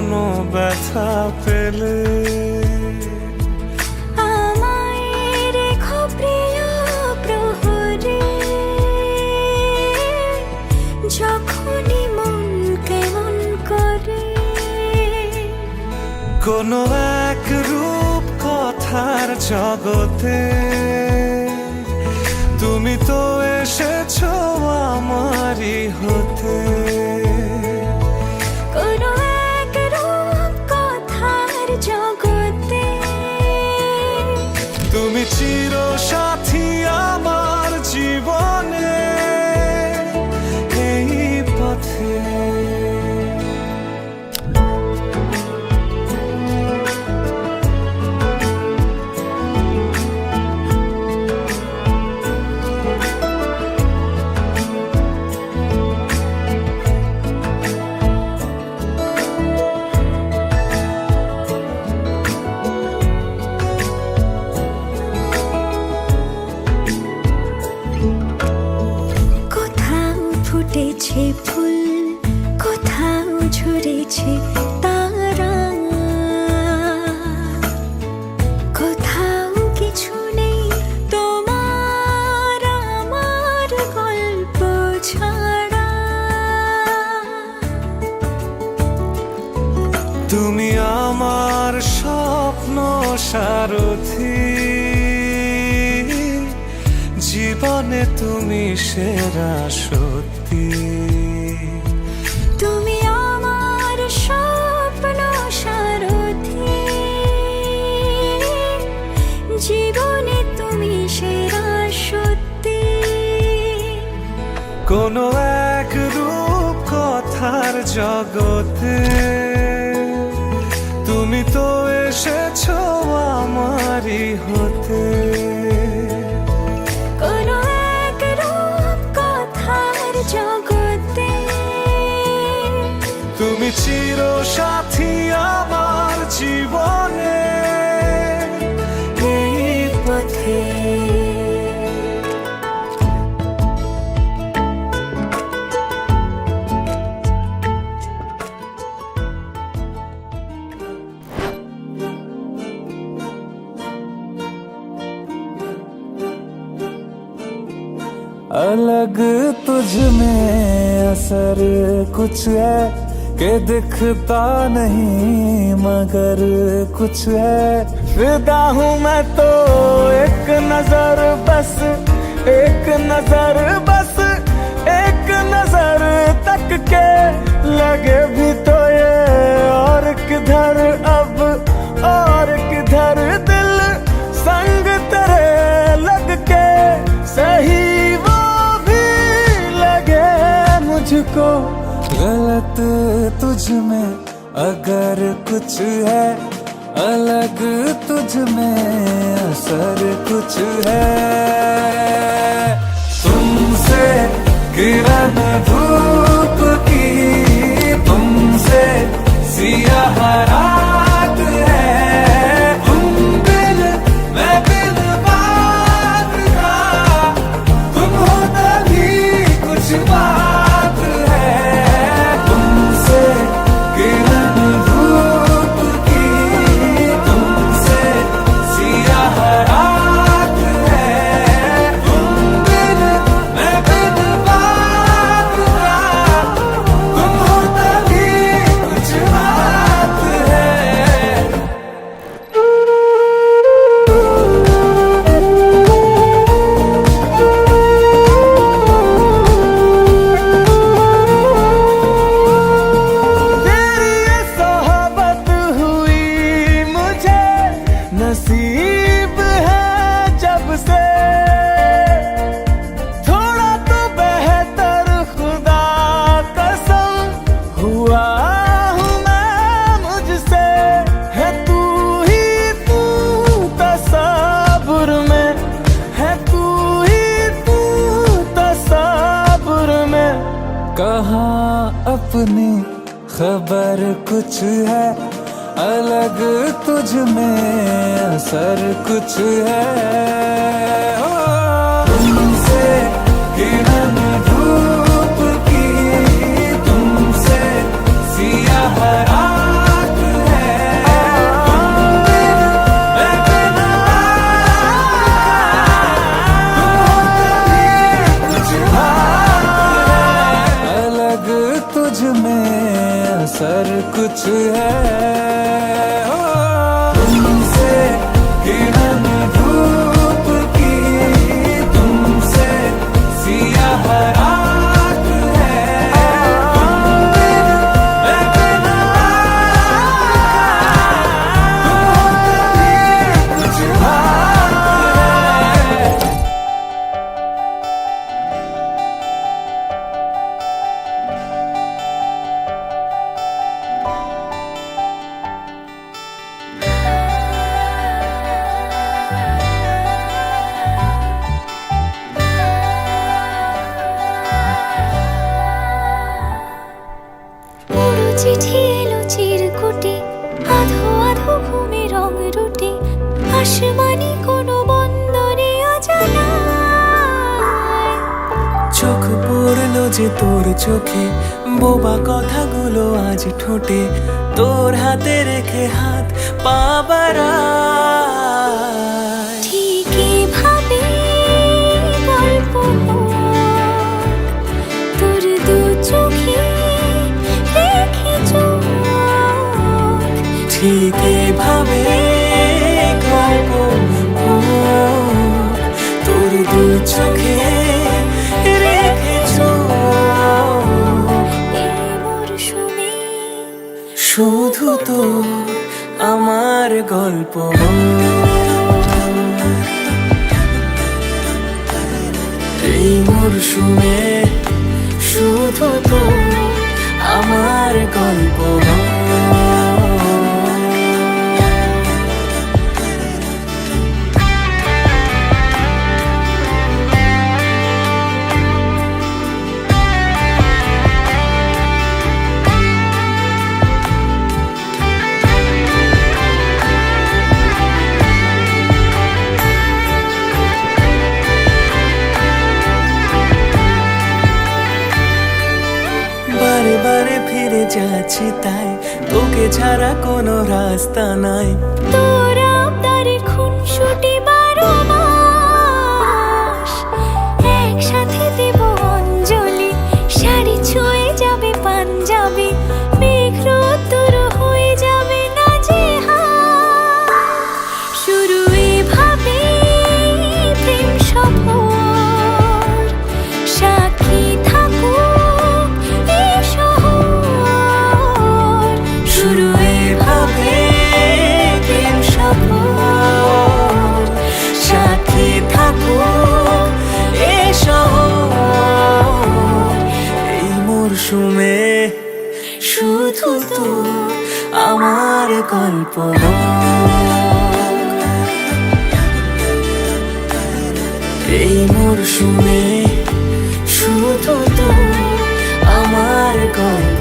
কোনো ব্যথা পেলে আমায় রেখো প্রিয় প্রহরে, যখনই মন কেমন করে। কোনো এক রূপ কথার জগতে তুমি তো এসেছো আমারই হতে। কোনো এক রূপ কথার জগতে তুমি চির সাথী আমার জীবনে এই পথে। ফুটেছে ফুল, কোথাও ঝরেছে তারা, কোথাও কিছু নেই তোমার আমার গল্প ছাড়া। তুমি আমার স্বপ্ন সারথি, জীবনে তুমি সেরা সত্যি। তুমি আমার স্বপ্ন সারথি, জীবনে তুমি সেরা সত্যি। কোনো এক রূপ কথার জগতে তুমি তো এসেছো আমারই হতে। কোনো এক রূপ কথার জগতে তুমি চির সাথী আমার জীবনে এই পথে। अलग तुझ में असर कुछ है कि दिखता नहीं मगर कुछ है। फिदा हूँ मैं तो एक नजर बस, एक नजर बस, एक नजर तक के लगे भी तो ये और किधर अब और किधर दिल संग तेरे लग के सही मुझको। गलत तुझ में अगर कुछ है, अलग तुझ में असर कुछ है। तुमसे किरण धूप की, तुमसे सियाह रात है। तुम बिन मैं बिन बात का, तुम हो तभी कुछ बात। नसीब है जब से थोड़ा तो बेहतर, खुदा कसम हुआ हूँ मैं मुझसे। है तू ही तू तसव्वुर में, है तू ही तू तसव्वुर में। कहाँ अपनी खबर कुछ है, अलग तुझ में असर कुछ है। तुमसे किरण धूप की, तुमसे सियाह रात कुछ है तुमसे किरण धूप की तुमसे सियाह रात है तुम बिन मैं बिना तुम कभी कुछ बात है পুরো চিঠি এলো চিরকুটে আধো আধো ঘুমে রং রুটে আসমানি কোনো বন্দরে অজানায় চোখ পড়লো যে তোর চোখে বোবা কথাগুলো আজ ঠোঁটে তোর হাতে রেখে হাত পা বাড়ায়। ঠিক এভাবে গল্প হোক, তোর দু চোখে রেখে চোখ ঠিক এভাবে গল্প হোক, তোর দু চোখে রেখে চোখ। এই মরশুমে শুধু তো আমার গল্প এই মরশুমে শুধু তো আমার গল্প বারে বারে ফিরে যাচ্ছি তাই তোকে ছাড়া কোনো রাস্তা নাই। তোর আবদারে খুনসুটি 12 মাস একসাথে দেব অঞ্জলি শাড়ি ছুঁয়ে যাবে পাঞ্জাবি মেঘ রোদ্দুর হয়ে যাবে নাজেহাল শুরু এভাবে প্রেম সফর সাক্ষী থাকুক এই শহর শুরু এভাবে প্রেম সফর সাথী থাকুক এ শহর এই মরশুমে শুধু তো আমার গল্প এই মরশুমে শুধু তো আমার গল্প